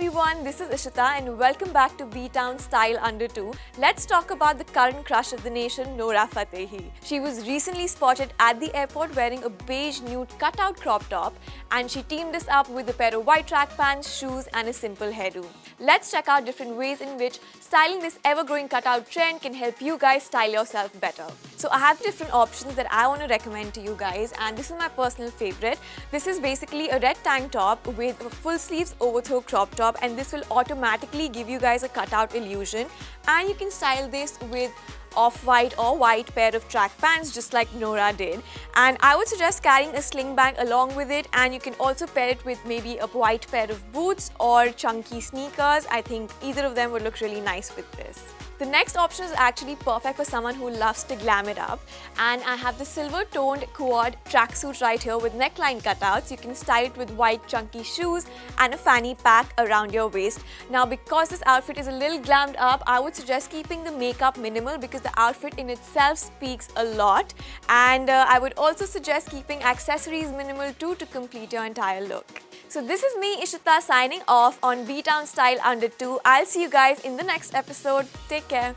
everyone, this is Ishita and welcome back to B-Town Style Under 2. Let's talk about the current crush of the nation, Noora Fatehi. She was recently spotted at the airport wearing a beige nude cutout crop top, and she teamed this up with a pair of white track pants, shoes and a simple hairdo. Let's check out different ways in which styling this ever-growing cutout trend can help you guys style yourself better. So I have different options that I want to recommend to you guys, and this is my personal favorite. This is basically a red tank top with a full sleeves overthrow crop top, and this will automatically give you guys a cutout illusion, and you can style this with off-white or white pair of track pants just like Noora did. And I would suggest carrying a sling bag along with it, and you can also pair it with maybe a white pair of boots or chunky sneakers. I think either of them would look really nice with this. The next option is actually perfect for someone who loves to glam it up, and I have the silver toned quad tracksuit right here with neckline cutouts. You can style it with white chunky shoes and a fanny pack around your waist. Now because this outfit is a little glammed up, I would suggest keeping the makeup minimal because the outfit in itself speaks a lot, and I would also suggest keeping accessories minimal too to complete your entire look. So this is me, Ishita, signing off on B-Town Style Under 2. I'll see you guys in the next episode. Take care.